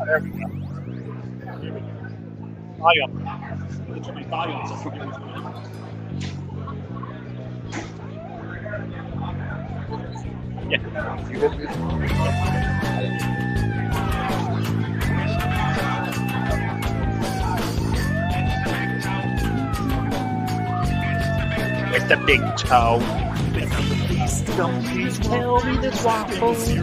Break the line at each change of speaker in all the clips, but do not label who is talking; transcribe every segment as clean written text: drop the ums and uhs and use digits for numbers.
There we go. Volume. With the big toe. Please tell me this waffle. This is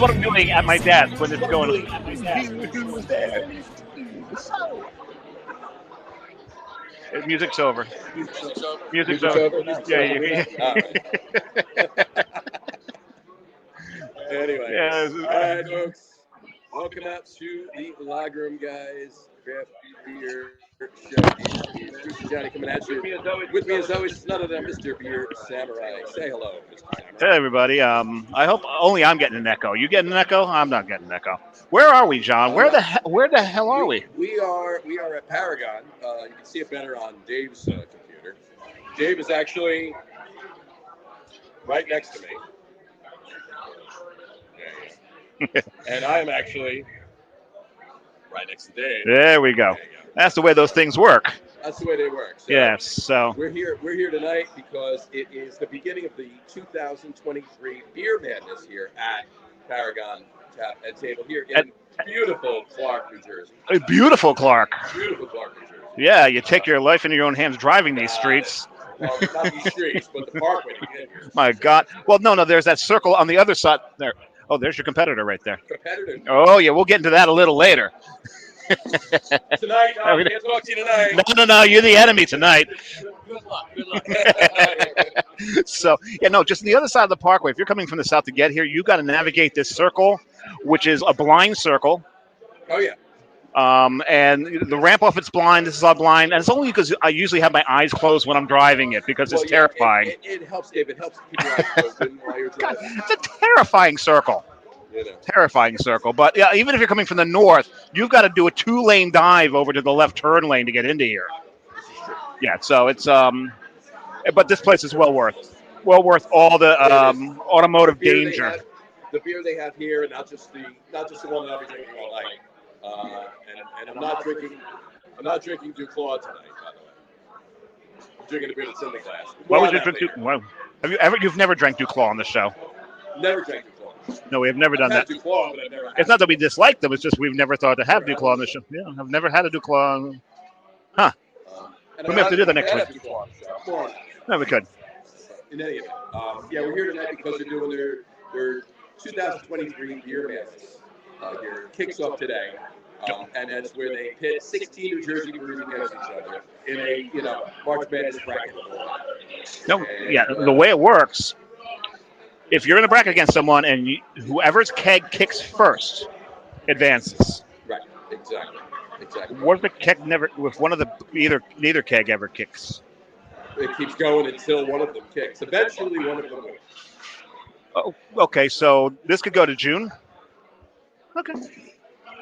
what I'm doing at my desk when it's going. Who's there? Music's over. Music's over. Yeah.
Anyway,
Yeah.
all right, folks. Welcome out to the Lagerum Guys Craft Beer Show. Producer Johnny coming at you. With me as always, none of them, Mr. Beer Samurai. Say hello, Mr. Samurai.
Hey everybody. I hope only I'm getting an echo. You getting an echo? I'm not getting an echo. Where are we, John? Where the hell are we?
We are at Paragon. You can see it better on Dave's computer. Dave is actually right next to me. And I am actually right next to Dave.
There we go. That's the way those things work.
That's the way they work. So
yes. So
we're here tonight because it is the beginning of the 2023 Beer Madness here at Paragon Tap and Table here in beautiful Clark, New Jersey.
Beautiful Clark.
Beautiful Clark, New Jersey.
Yeah, you take your life into your own hands driving these streets.
Well, not these streets, but the parkway to get here.
My God. Well, no. There's that circle on the other side there. Oh, there's your competitor right there.
Competitor.
Oh, yeah, we'll get into that a little later.
Tonight, I can't talk to you tonight.
No, you're the enemy tonight.
Good luck.
So, just on the other side of the parkway, if you're coming from the south to get here, you got to navigate this circle, which is a blind circle.
Oh, yeah.
And the ramp off it's blind. This is all blind, and it's only because I usually have my eyes closed when I'm driving it because it's terrifying.
It helps, Dave. It helps keep your eyes open while you're driving.
God, it's a terrifying circle. Terrifying circle. But yeah, even if you're coming from the north, you've got to do a 2-lane dive over to the left turn lane to get into here. Yeah, so it's but this place is well worth all the automotive danger.
The beer they have here, and not just the one that I'll be drinking all night. And I'm not drinking Duclaw tonight, by the way. I'm drinking a beer that's in the glass.
Why would you drink Duclaw? You've never drank Duclaw on the show?
Never drank Duclaw.
No, we have never done that.
Duclaw, but I've never had
it's not that we dislike them; it's just we've never thought to have Duclaw on the show. Yeah, I've never had a Duclaw. Huh? We may have to do that next week. No, we could.
In any event, we're here tonight because they're doing their 2023 Beer Madness. Here kicks off today. And that's where they pit 16 New Jersey breweries against each other in a March Madness bracket.
The way it works, if you're in a bracket against someone and whoever's keg kicks first advances.
Right. Exactly.
What if the keg neither keg ever kicks?
It keeps going until one of them kicks. Eventually, one of them will.
Oh, okay. So this could go to June. Okay.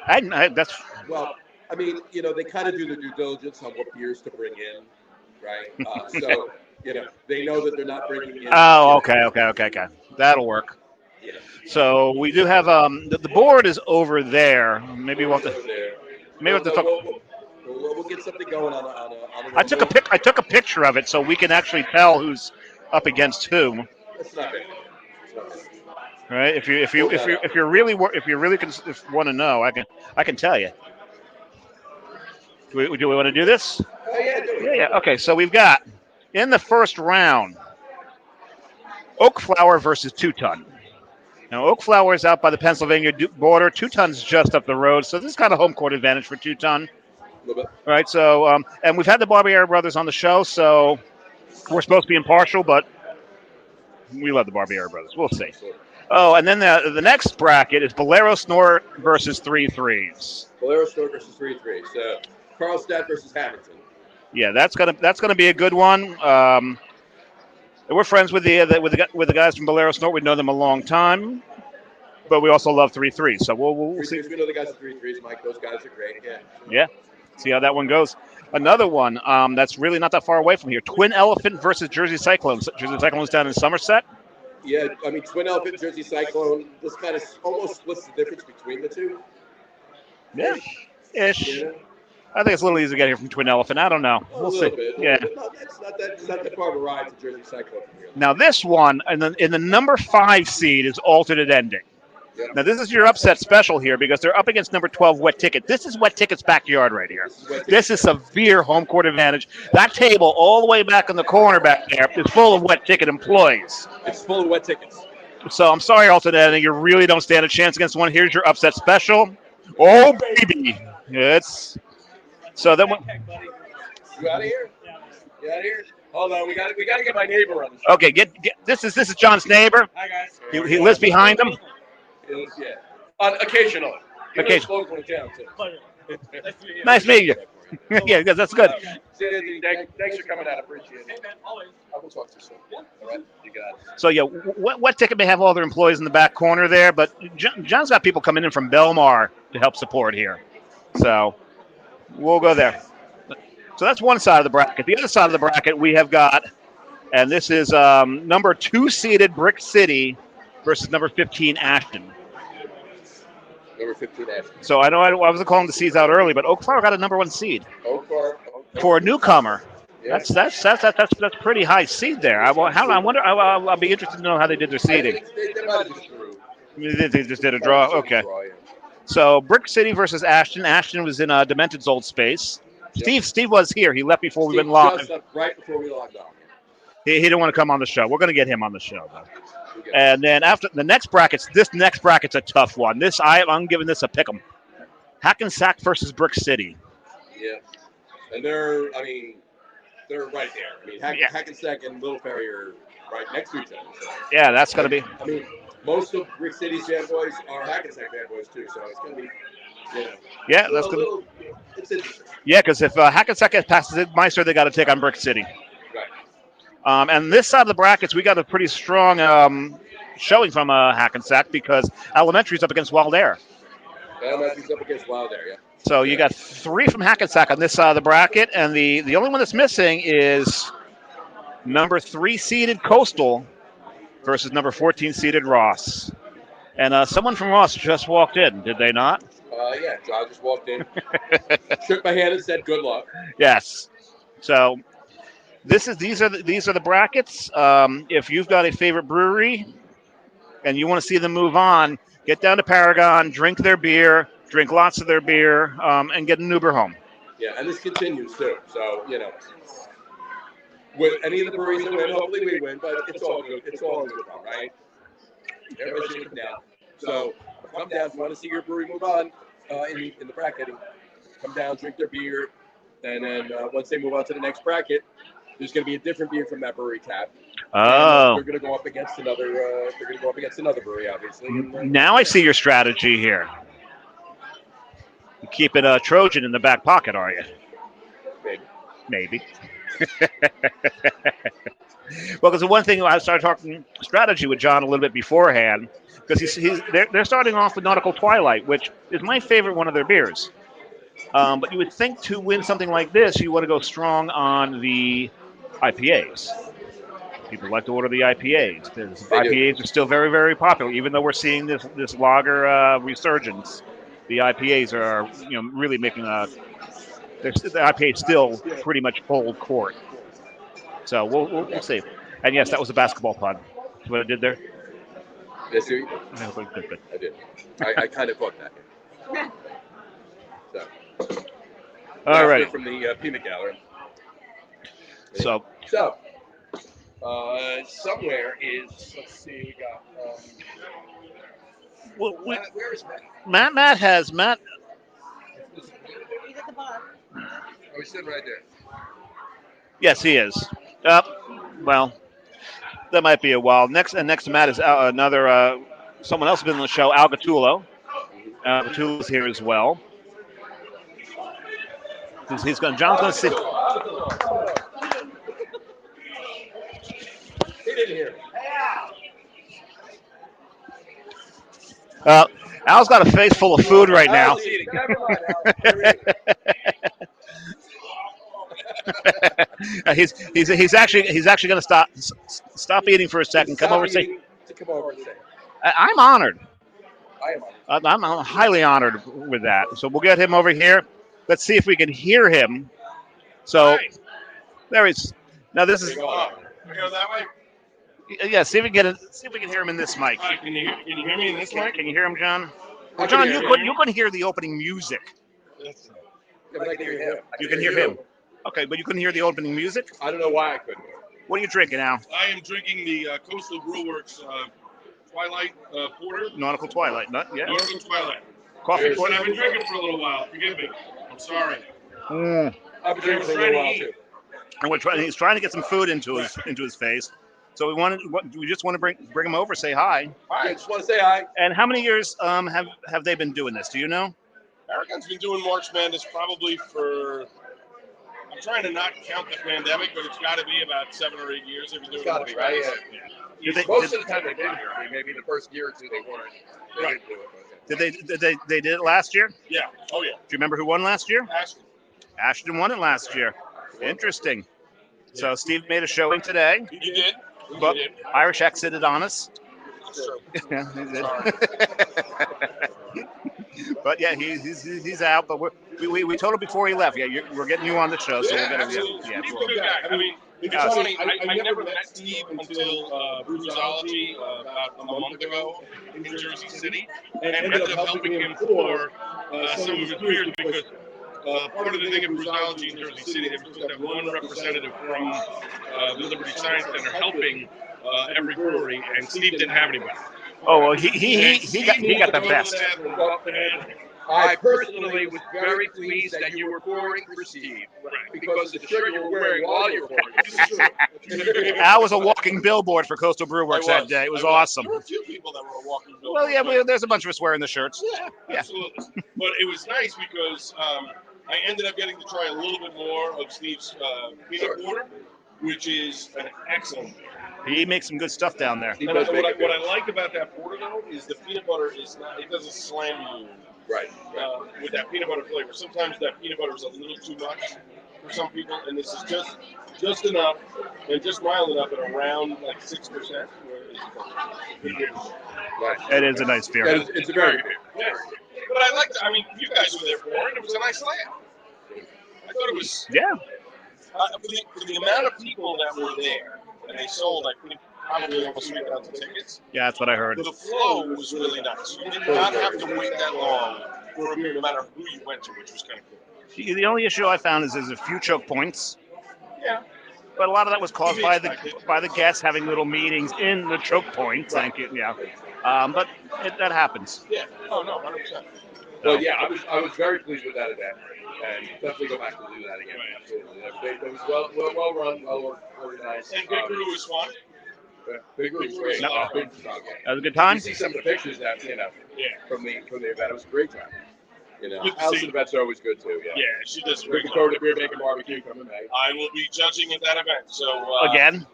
That's
well. I mean, they kind of do the due diligence on what beers to bring in, right? So they know that they're not bringing in.
Oh, okay. That'll work.
Yeah.
So we do have the board is over there. Maybe we'll have to. Maybe we'll have to talk.
We'll get something going on
I took a picture of it so we can actually tell who's up against whom.
That's not bad.
Right? If you really want to know, I can tell you. Do we want to do this?
Oh, yeah.
Yeah. Okay. So we've got in the first round, Oak Flower versus 2 Ton. Now Oak Flower is out by the Pennsylvania border. 2 Ton's just up the road, so this is kind of home court advantage for 2 Ton.
A little bit.
Right. So and we've had the Barbieri brothers on the show, so we're supposed to be impartial, but we love the Barbieri brothers. We'll see. Oh, and then the next bracket is Bolero Snort versus 3 Threes.
Bolero Snort versus 3 Threes. So Carlstadt versus Hamilton.
Yeah, that's gonna be a good one. We're friends with the guys from Bolero Snort. We know them a long time. but we also love 3-3. So we'll see.
3-3s, we know the guys at 3-3s, Mike. Those guys are great. Yeah.
Yeah, see how that one goes. Another one that's really not that far away from here: Twin Elephant versus Jersey Cyclones. Jersey Cyclones down in Somerset.
Yeah, I mean, Twin Elephant, Jersey Cyclone, this kind of almost splits the difference between the two.
Yeah, ish.
You know?
I think it's a little easier to get here from Twin Elephant. I don't know. We'll see. Yeah.
No, it's not that far of a ride to Jersey Cyclone from here.
Now this one, in the number 5 seed, is alternate ending.
Yep.
Now this is your upset special here because they're up against number 12 Wet Ticket. This is Wet Ticket's backyard right here. This is severe home court advantage. That table all the way back in the corner back there is full of Wet Ticket employees.
It's full of Wet Tickets.
So I'm sorry, alternate ending. You really don't stand a chance against one. Here's your upset special. Oh baby, it's so then.
You out of here? You out of here? Hold on, we got to get my neighbor on the show.
Okay, get this is John's neighbor.
Hi guys.
He lives behind him.
Yeah. Occasionally.
Occasionally.
Local in town too.
Nice meeting you. Yeah, that's good.
Thanks for coming out. Appreciate it. Always. I will talk to you soon. All right. You got it.
So yeah, Wet Ticket may have all their employees in the back corner there, but John's got people coming in from Belmar to help support here. So we'll go there. So that's one side of the bracket. The other side of the bracket we have got, and this is number 2 seeded Brick City versus number 15 Ashton.
Number 15 Ashton.
So I know I wasn't calling the seeds out early, but Oak Farm got a number 1 seed for a newcomer.
Yeah.
That's pretty high seed there. I'll be interested to know how they did their seeding.
They might have just drew.
They just did a draw. Okay. So Brick City versus Ashton. Ashton was in Demented's old space.
Yep.
Steve was here. He left before we went live.
Just up right before we logged on.
He didn't want to come on the show. We're going to get him on the show, though. And then after the next brackets, this next bracket's a tough one. I'm giving this a pick 'em. Hackensack versus Brick City.
Yeah, and they're right there. I mean, Hackensack and Little Ferry are right next to each other. So.
Yeah, that's going to be.
I mean, most of Brick City's fanboys are Hackensack fanboys too, so it's going to be.
Yeah, that's good.
It's interesting.
Yeah, because if Hackensack gets past Meister, they got to take on Brick City.
Right.
And this side of the brackets, we got a pretty strong showing from Hackensack because Elementary's up against Wild Air.
Elementary's up against Wild Air, yeah.
So you got 3 from Hackensack on this side of the bracket, and the only one that's missing is number 3 seeded Coastal versus number 14 seeded Ross. And someone from Ross just walked in, did they not?
Yeah, John just walked in, shook my hand and said, "Good luck."
Yes. So these are the brackets. If you've got a favorite brewery and you want to see them move on, get down to Paragon, drink their beer, drink lots of their beer, and get an Uber home.
Yeah, and this continues too. So with any of the breweries that win, hopefully we win, but it's all good. It's all good, right? Everybody's gonna come down. So come down if you want to see your brewery move on in the bracketing. Come down, drink their beer, and then once they move on to the next bracket, there's going to be a different beer from that brewery tap.
Oh,
they're going to go up against another. They're going to go up against another brewery, obviously.
Now I see your strategy here. You keep it Trojan in the back pocket, are you? Maybe. Well, because the one thing I started talking strategy with John a little bit beforehand, because they're starting off with Nautical Twilight, which is my favorite one of their beers. But you would think to win something like this, you want to go strong on the IPAs. People like to order the IPAs. IPAs are still very, very popular, even though we're seeing this lager resurgence. The IPAs are really making the IPA is still pretty much full court. So we'll see. And yes, that was a basketball pun. That's what I did there.
Yes, you
did. Good.
I did. I kind of caught that. So.
All right.
From the Peanut Gallery.
So
somewhere is, let's see, we got. Where is Matt?
Matt has.
He's at the bar.
Oh, he's sitting right there.
Yes, he is. Well, that might be a while. Next to Matt is another someone else has been on the show, Al Gattulo. Gattulo's here as well. John's going to see.
He didn't hear.
Uh, Al's got a face full of food right now.
Al's eating. Never mind, Al. You're eating.
He's actually going to stop eating for a second. Come
Stop
over and say,
eating to come over and say.
I'm honored.
I am on.
I'm highly honored with that. So we'll get him over here. Let's see if we can hear him. So there he's. Now this is.
Go on.
Go that way.
Yeah, see if we can hear him in this mic.
Can you hear me in this mic?
Can you hear him, John?
I
John,
can hear
you couldn't hear the opening music.
Yeah, but I can hear him.
You can hear him. Okay, but you couldn't hear the opening music.
I don't know why I couldn't.
What are you drinking now?
I am drinking the Coastal Brewworks Twilight Porter.
Nautical Twilight, not yet.
Nautical Twilight.
Coffee
But
porter.
I've been drinking for a little while. Forgive me. I'm sorry.
I've been drinking for a little while too.
And he's trying to get some food into his face. So we just want to bring him over, say hi.
I just want to say hi.
And how many years have they been doing this? Do you know?
Paragon's been doing March Madness probably for. I'm trying to not count the pandemic, but it's got to be about 7 or 8 years they've been doing
It's gotta
March
be, right?
Madness.
Did they,
Most
did,
of the time they've been here. I mean, maybe the first year or two they weren't. They
Right.
didn't do it. But,
they did it last year? Do
Yeah. Oh yeah.
you remember who won last year?
Ashton.
Ashton won it last year. Interesting. So Steve made a showing today,
You did.
but
You did.
Irish exited on us.
Sure.
Yeah, he did.
Sorry.
But yeah, he's out. But we told him before he left. Yeah, we're getting you on the show, so we're gonna.
absolutely.
Yeah,
Steve's a good guy. I mean, it's funny. I never met Steve until Bruisology about a month ago in Jersey City, and ended up helping him for some of his beers because part of the thing at Bruisology in Jersey City, they were supposed to have one representative from the Liberty Science Center helping every brewery, and Steve didn't have anybody.
Oh well, he got the best.
I personally was very pleased that you were pouring for Steve because the shirt you were wearing while you were pouring.
Al was a walking billboard for Coastal Brewworks that day. It was awesome.
There were a few people that were walking.
Well, yeah, there's a bunch of us wearing the shirts.
Yeah,
Yeah.
absolutely. But it was nice because I ended up getting to try a little bit more of Steve's peanut porter, which is an excellent beer.
He makes some good stuff down there.
He
And
does make it
what
good.
I like about that porter though is the peanut butter is not, it doesn't slam you
Right.
with that peanut butter flavor. Sometimes that peanut butter is a little too much for some people, and this is just enough and just mild enough at around like 6%. Where it's
Right.
It is a nice beer.
It's a very good beer.
yeah. But I liked. I mean, you guys were there for it. It was a nice layout. I thought it was
Yeah.
for the amount of people that were there, and they sold, I think, probably almost 3,000 tickets.
Yeah, that's what I heard.
The flow was really nice. You did not have to wait that long for a beer, no matter who you went to, which was kind of cool.
The only issue I found is there's a few choke points,
Yeah.
but a lot of that was caused by the guests having little meetings in the choke points. Thank you. Yeah. But that happens.
Yeah. Oh, no, 100%.
Well, yeah, I was very pleased with that event, and definitely go back to do that again.
Right.
Absolutely. It was well run, well organized.
And Big Brew was fun.
Big Brew was great.
No.
Big,
That was a good time.
you see some of the pictures that
Yeah.
from the event. It was a great time. You know,
Good to
Alison
see.
events are always good too. Yeah.
Yeah, she does a great
Looking
job.
forward to beer making barbecue coming May.
I will be judging at that event. So
Again.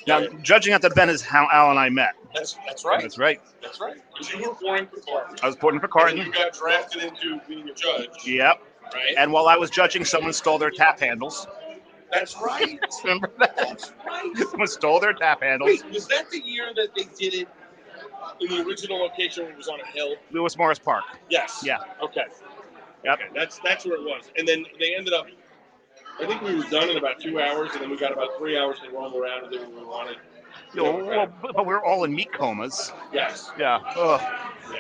Now, judging at the event is how Al and I met.
That's right.
That's right.
That's right. Because you were pouring for Carton.
I was pouring for
And
Carton.
you got drafted into being a judge.
Yep.
Right.
And while I was judging, someone stole their tap handles.
That's right.
Remember that?
That's right.
Someone stole their tap handles.
Wait, was that the year that they did it in the original location when it was on a hill?
Lewis Morris Park.
Yes.
Yeah.
Okay.
Yep.
Okay. That's where it was. And then they ended up. I think we were done in about 2 hours, and then we got about 3 hours to roam around and do what we wanted.
Well, but we're all in meat comas.
Yes.
Yeah. Ugh.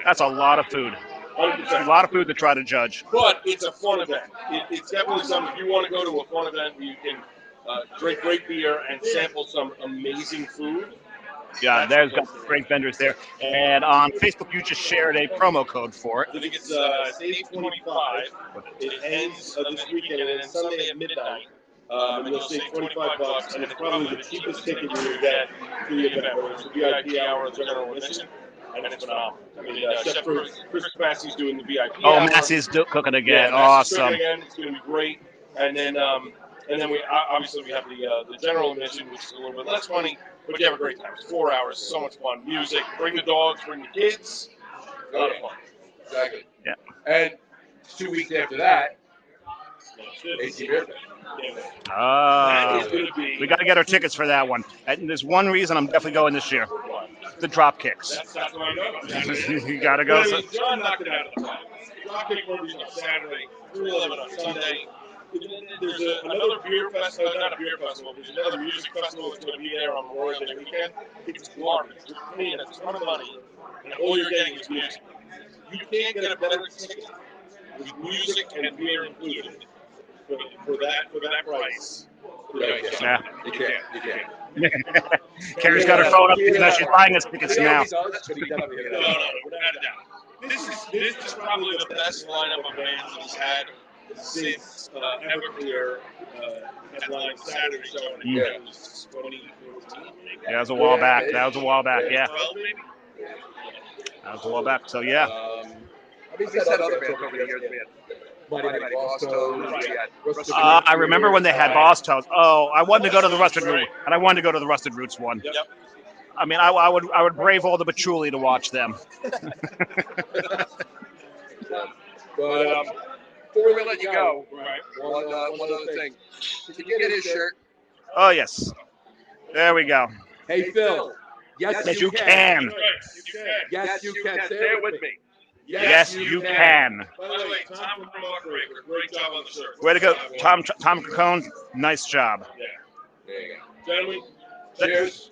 That's a lot of food.
100%.
A lot of food to try to judge.
But it's a fun event. It's definitely something. If you want to go to a fun event where you can drink great beer and sample some amazing food.
Yeah, there's got great vendors there. And on Facebook, you just shared a promo code for it.
I think it's $8.25. It ends this weekend, and then Sunday at midnight. And you'll save $25, and it's probably the cheapest ticket you will get to the event, whether it's a VIP hour or general admission. And it's phenomenal. I mean, Chef Chris Massey's doing the VIP
Oh,
hour.
Massey's cooking again.
Massey's
Awesome.
cooking again. It's going to be great. And then we obviously we have the general admission, which is a little bit less money, but you have a great time. It's 4 hours, so much fun. Music. Bring the dogs, bring the kids.
A lot of fun. Exactly.
Yeah.
And 2 weeks after that, AC Beer Fest.
We got to get our tickets for that one. And there's one reason I'm definitely going this year: the drop kicks.
That's what I know.
You got to go.
But, I mean, John knocked it out of the park. Drop kick parties on Saturday, 311 on Sunday. There's another beer festival, not a beer festival, there's another music festival that's going to be there on Memorial Day weekend. It's garbage. You're paying a ton of money, and all you're getting is music. You can't get a better ticket with music and beer included for that price.
Yeah.
You can't.
Carrie's got her phone up. She's buying us tickets now.
No, without a doubt. This is probably the best lineup of bands that he's had since Everclear headlined Saturday show in 2014.
Yeah, that was a while back. Yeah.
12 maybe?
That was a while back. So, yeah.
We've had other bands over the years. We had Mighty Boston.
I remember when they had Boss Toes. Oh, I wanted to go to the Rusted Roots, and I wanted to go to the Rusted Roots one.
Yep.
I mean, I would brave all the patchouli to watch them.
But before we let you go,
Right.
one other thing. Did you get his shirt?
Oh, yes. There we go.
Hey, Phil. Yes,
You can.
Yes, you can. Say it with me.
Yes, you can.
By the way, Tom from Muckraker, great job on the shirt.
Way to go, Tom Cacone. Nice job.
Yeah.
There you
Gentlemen,
Cheers.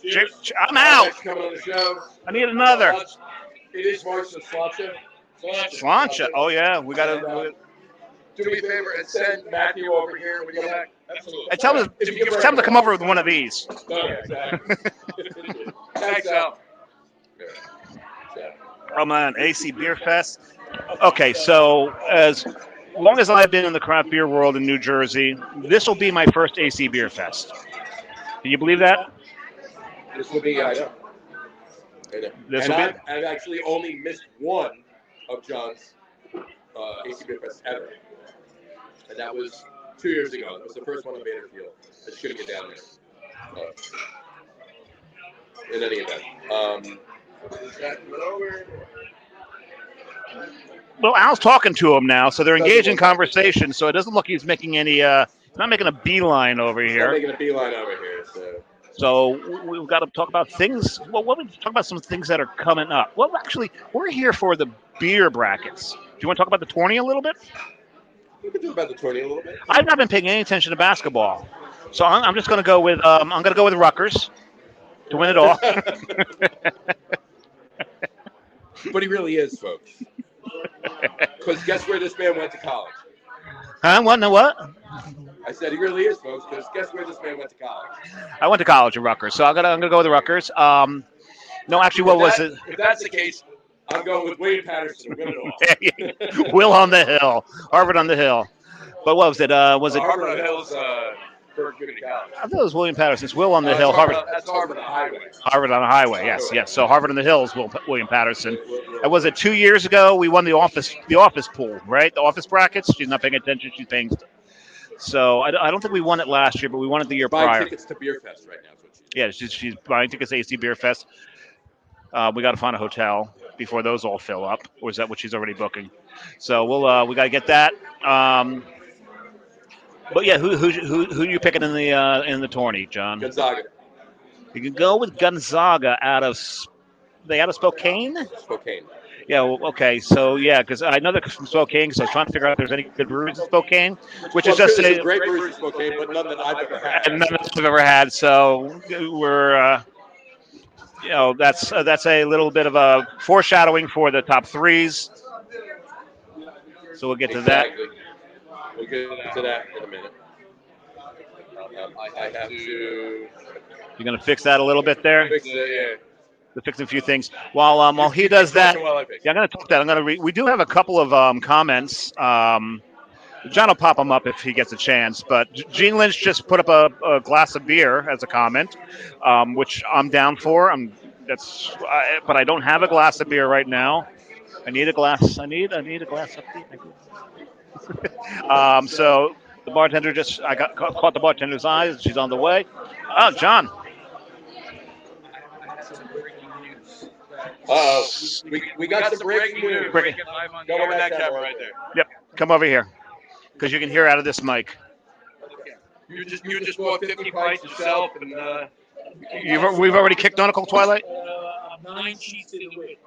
I'm out.
Thanks for coming on the show.
I need another.
It is March the Slancha.
Slancha. Oh, yeah. We got to.
Do me a favor and send Matthew over here when we go back.
Absolutely.
Hey, tell him to come over with one of these.
No, exactly. Thanks, Al.
Oh, man. AC Beer Fest. Okay, so as long as I've been in the craft beer world in New Jersey, this will be my first AC Beer Fest. Can you believe that?
This will be, I know.
This
And
will be.
I've actually only missed one of John's AC Beer Fest ever. And that was 2 years ago. That was the first one on Baderfield. I just couldn't get down there. In any event.
Well, Al's talking to him now, so they're engaged in conversation. So it doesn't look he's making any. He's not making a beeline over
I'm
here.
making a beeline over here.
So we've got to talk about things. Well, what we talk about some things that are coming up. Well, actually, we're here for the beer brackets. Do you want to talk about the tourney a little bit?
We can talk about the tourney a little bit.
I've not been paying any attention to basketball, so I'm just going to go with Rutgers to win it all.
But he really is, folks. Because guess where this man went to college?
Huh? What? No, what?
I said he really is, folks. Because guess where this man went to college?
I went to college at Rutgers, so I'm gonna go with the Rutgers. No, actually, what was it?
If that's the case, I'm going with William Patterson to win it all.
Will on the Hill, Harvard on the Hill. But what was it? Was it?
Harvard on the Hill's Berg Community College.
I thought it was William Patterson. It's Will on the Hill, Harvard.
That's Harvard on the Highway.
Harvard on the Highway. Yes. So Harvard on the Hill is William Patterson. And was it 2 years ago? We won the office pool, right? The office brackets. She's not paying attention. She's paying. So I don't think we won it last year, but we won it the year
Buying
prior.
tickets to Beer Fest right now. Is what
She's buying tickets to AC Beer Fest. We got to find a hotel before those all fill up, or is that what she's already booking? So we got to get that. But yeah, who are you picking in the tourney, John?
Gonzaga.
You can go with Gonzaga out of Spokane.
Spokane.
Yeah. Well, okay. So yeah, because I know they're from Spokane, because I was trying to figure out if there's any good breweries in Spokane, which is just
a great breweries in Spokane, but none that I've ever had.
And none that I've ever had. So we're. That's a little bit of a foreshadowing for the top threes. So we'll get to that.
We'll get to that in a minute. I have to.
You're gonna fix that a little bit there.
Fix it, yeah.
To fix a few things. While he does that, yeah, I'm gonna talk that. I'm gonna read. We do have a couple of comments. John will pop them up if he gets a chance. But Gene Lynch just put up a glass of beer as a comment, which I'm down for. But I don't have a glass of beer right now. I need a glass. I need a glass of beer. So the bartender caught the bartender's eyes. She's on the way. Oh, John.
I have some breaking news that
We got some breaking news.
Breaking.
Go with that camera right there.
Yep. Come over here, because you can hear out of this mic.
You just bought 50 pints yourself, and
We've already kicked Uncle Twilight.
9 sheets in the week.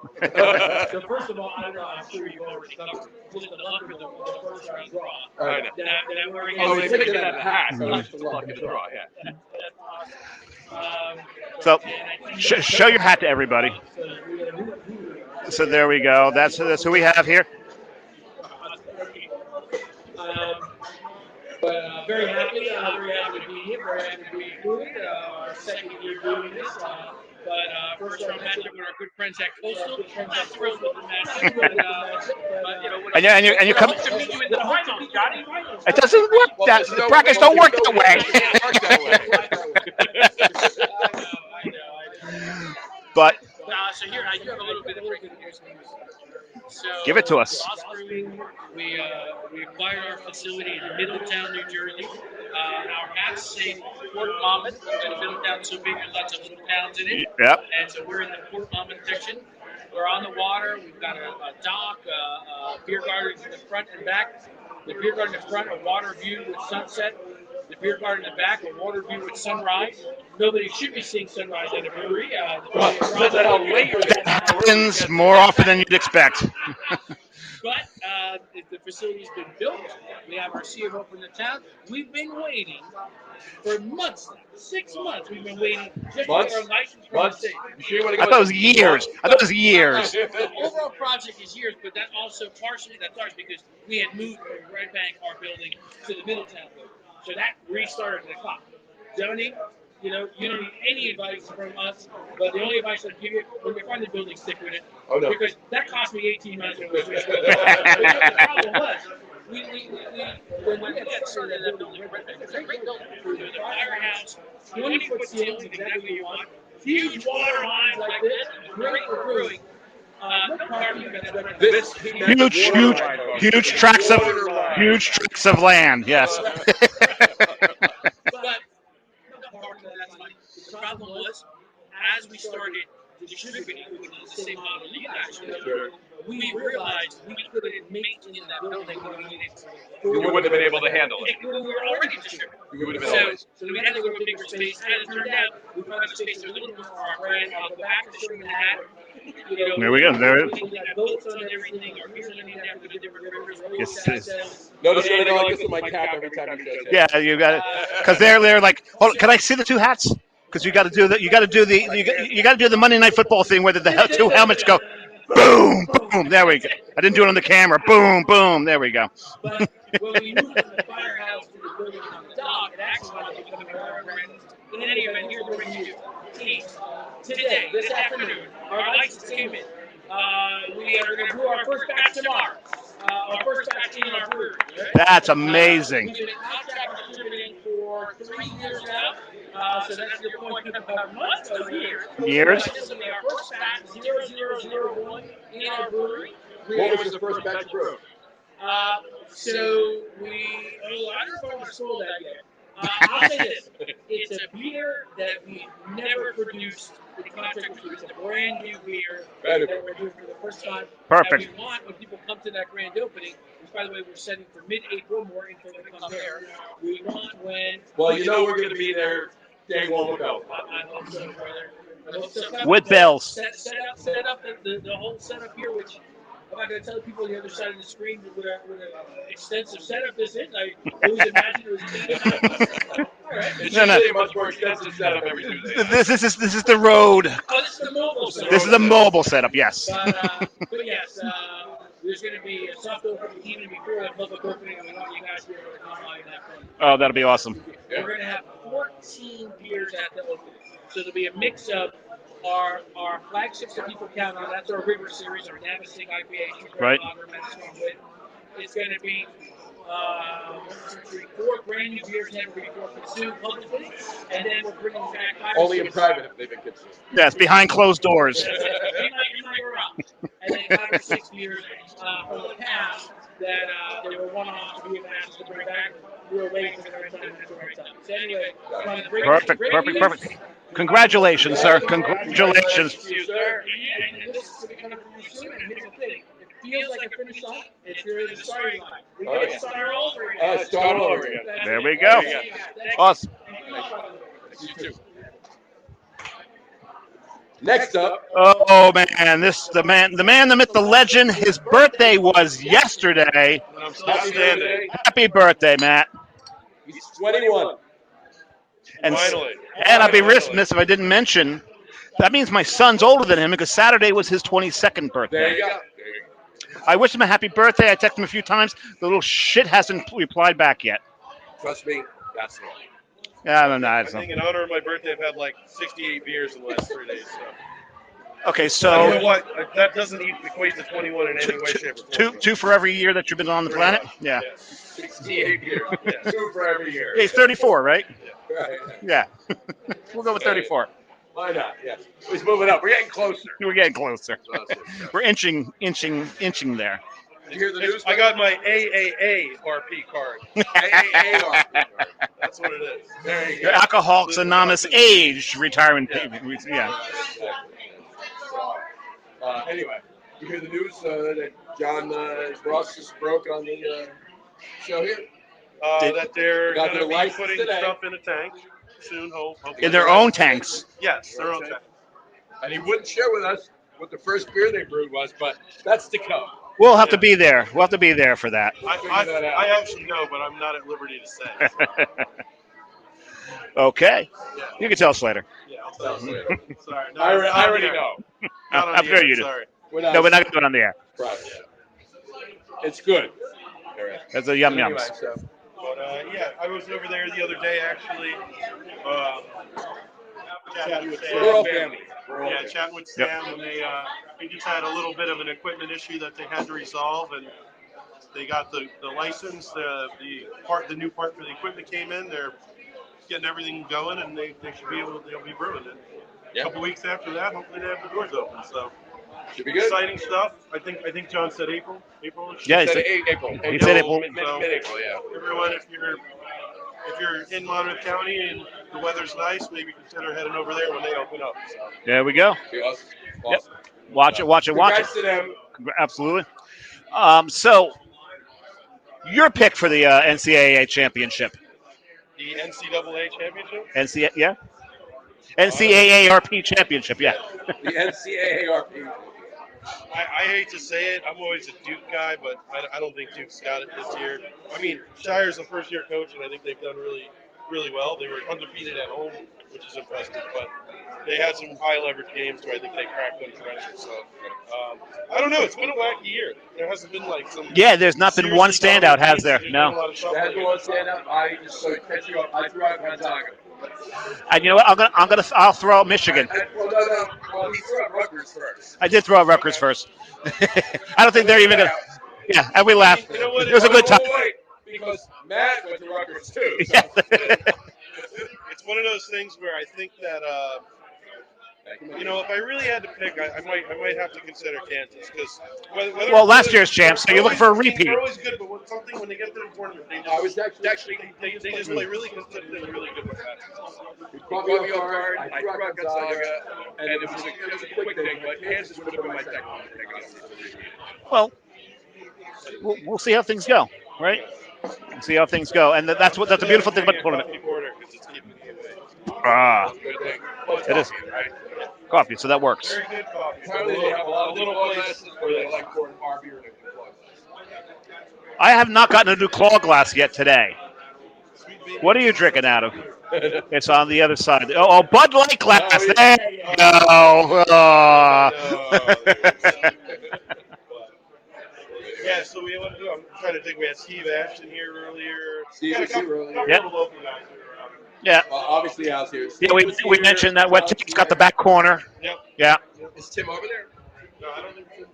So first of all, I don't know. I'm sure you've already covered just the luck of the first round draw.
I know.
That we're
Oh, they
against.
picked it out of the hat. So it's the luck of the draw. Yeah.
So, show your hat to everybody. So there we go. That's who we have here.
But very happy to be here. Very happy to be included. Our second year doing this. But first round matchup with our good friends at Coastal. I'm not thrilled with the matchup, but you know.
And you come.
To meet you in the finals, Johnny.
It doesn't work. The brackets don't work that way.
I know.
But
So here, I do have a little bit of breaking news. So
give it to us.
last spring, we acquired our facility in Middletown, New Jersey. Our maps say Port Monmouth. Middletown's so big, there's lots of little towns in it.
Yep.
And so we're in the Port Monmouth section. We're on the water. We've got a dock, a beer garden in the front and back. The beer garden in the front, a water view with sunset. The beer garden in the back, a water view with sunrise. Nobody should be seeing sunrise at a brewery.
That happens more often than you'd expect.
But the facility's been built. We have our CFO from the town. We've been waiting for months now. 6 months we've been waiting just to get our license from the state.
I thought it was years.
The overall project is years, but that also partially that's ours because we had moved from Red Bank, our building, to the Middletown building. So that restarted the clock. Johnny, you don't need any advice from us, but the only advice I'd give you, when you find the building, stick with it.
Oh, no.
Because that cost me 18 months. The problem was, when we had started that building, it's a great building. There's a firehouse, 20-foot ceilings, exactly what you want. Huge water lines like this, great for brewing. No parking,
Huge tracts of land. Yes.
But the problem was, as we started distributing, which is the same model you guys do, we realized we couldn't make in that building what we needed.
You wouldn't have been able to handle it.
We were already distributing.
You would have been always.
So we had to go to a bigger space. As it turned out, we found a space that was a little more for our brand. I'll go back to showing the hat.
There we go. There it is.
We got boats on everything. Our beers are named after the different rivers.
Yes.
Notice I go like this with my cap every time you say that.
Yeah, you got it. Because they're like, hold, can I see the two hats? Because you got to do the Monday Night Football thing where the two helmets go, boom, boom. There we go. I didn't do it on the camera. Boom, boom. There we go.
But when we moved from the firehouse to the building on the dock, it actually was becoming our brand. In any event, here's what we do. Teams, today, this afternoon, our license came in. We are going to brew our first batch tomorrow. Our first batch in our brewery. Right?
That's amazing.
We've been contract distributing for 3 years now. So that's your point about months or years.
Years.
This will be our first batch, 0001 in our brewery.
What was the first batch you brewed?
So I don't know if I want to spoil that yet. I'll say this. It's a beer that we've never produced in contract with. It's a brand new beer that we're doing for the first time.
Perfect.
And we want, when people come to that grand opening, which, by the way, we're setting for mid-April, more info to come there. We want when...
Well, you know we're going to be there day one with Bell.
I hope so, brother. I hope so.
With bells.
Set up the whole setup here, which... I'm not going to tell people on the other side of the screen what an extensive setup this is. I always imagine it was all right.
It's usually a much more extensive setup every Tuesday.
This is the road.
Oh, this is the mobile setup.
This is the mobile setup. Yes.
But yes, there's going to be a soft opening even before the public opening. We want you guys to be able to come by and have fun.
Oh, that'll be awesome.
We're going to have 14 beers at the opening. So there'll be a mix of our flagships that people count on. That's our River Series, our Navasig IPA.
Right.
It's going to be 4 brand new beers never before consumed publicly, and then we're bringing back
Only in private if they've been consumed.
Yes, behind closed doors.
And and then 5 or 6 beers from the past that they were one-off to be matches to bring back. We were waiting for the right time at the right time. So anyway,
Perfect. Congratulations, sir. Congratulations.
Thank you, sir. And this is going to be coming from you soon. And here's the thing: it feels like a finish line. If you're in the starting line, we get to start all over again.
Start all over again.
There we go. Awesome.
You too. Next up.
Oh man, the man, the myth, the legend. His birthday was yesterday.
I'm still standing.
Happy birthday, Matt.
He's 21.
And
Finally.
and I'd be remiss if I didn't mention. That means my son's older than him because Saturday was his 22nd birthday.
There you go.
I wish him a happy birthday. I texted him a few times. The little shit hasn't replied back yet.
Trust me, that's it.
Yeah, I don't know.
I think in honor of my birthday, I've had like 68 beers in the last 3 days. So.
Okay,
You know
so
what? That doesn't equate to 21 in any way, shape, or form.
two for every year that you've been on the planet. Yeah.
68 years. 2 for every year.
Yeah, he's 34, right?
Right.
Yeah. We'll go with 34.
Why not? Yes. He's moving up. We're getting closer.
We're getting closer. We're inching there.
Did you hear the news?
I got my AAA RP card.
AAR.
That's what it is.
There you
Your
go.
Alcoholics Anonymous age retirement. Yeah.
Anyway, you hear the news that John Ross just broke on the show here?
That they're
Got
going
their
to be
license
putting
today.
stuff in a tank soon, hopefully.
In their own tanks.
Yes, their own tank.
And he wouldn't share with us what the first beer they brewed was, but that's to come.
We'll have to be there. We'll have to be there for that.
I actually know, but I'm not at liberty to say. So.
Okay.
Yeah.
You can tell us later.
Yeah, I'll tell you later. Sorry. No,
I already know.
Not on
I'm
the
sure
air,
you do.
Sorry.
No, we're not going to do it on the air.
Right. It's good.
That's a yum yums.
Anyway, so.
But yeah, I was over there the other day actually. Chatting with
We're all
Sam.
family.
Yeah, chatting with Sam, and they just had a little bit of an equipment issue that they had to resolve, and they got the license, the new part for the equipment came in. They're getting everything going, and they'll be brewing it. A couple weeks after that, hopefully they have the doors open. So
Should be good.
exciting stuff. I think John said April.
Yeah,
He said April.
He said April.
Mid-April, yeah.
Everyone, if you're in Monmouth County and the weather's nice, maybe consider heading over there when they open up. So.
There we go.
Be awesome.
Yep. Watch it.
Congrats to them.
Absolutely. So, your pick for the NCAA championship?
The NCAA championship?
NCAARP championship, yeah.
The NCAARP.
I hate to say it, I'm always a Duke guy, but I don't think Duke's got it this year. I mean, Shire's a first-year coach, and I think they've done really, really well. They were undefeated at home, which is impressive, but they had some high-leverage games where I think they cracked under pressure. So, I don't know. It's been a wacky year. There hasn't been like some.
Yeah, there's not been one standout, has there? No.
There hasn't been one standout. I just so catch you up. I threw out Gonzaga.
And you know what? I'll throw out Michigan.
Well, no. Well, he threw out Rutgers first.
I did throw out Rutgers first. I don't think they're even gonna. Yeah, and we laughed.
You know what?
It was a good time.
Wait, because Matt went to Rutgers too. So.
Yeah.
It's one of those things where I think that if I really had to pick, I might have to consider Kansas because
Well, last year's champs, so you're looking for a repeat.
They're always good, but when they get to the tournament,
I was
they just play really consistently and really good with that.
He caught me off guard. I threw out Gonzaga, and it was a quick thing, but Kansas would have been my second pick.
Well, we'll see how things go, right? We'll see how things go, and that's a beautiful thing about the tournament. It is coffee, so that works.
Very good coffee.
Apparently they have a lot of little places where they like pouring our beer in a glass.
I have not gotten a new claw glass yet today. What are you drinking out of? It's on the other side. Oh, Bud Light glass. There you go.
Yeah, so I'm trying to think. We had Steve Ashton here earlier.
Steve was here earlier.
Yep.
Local guys who were out.
Yeah.
Obviously, Al's here.
Yeah, we mentioned that. What Tim's got the back corner.
Yep.
Yeah.
Is Tim over there?
No, I don't think so.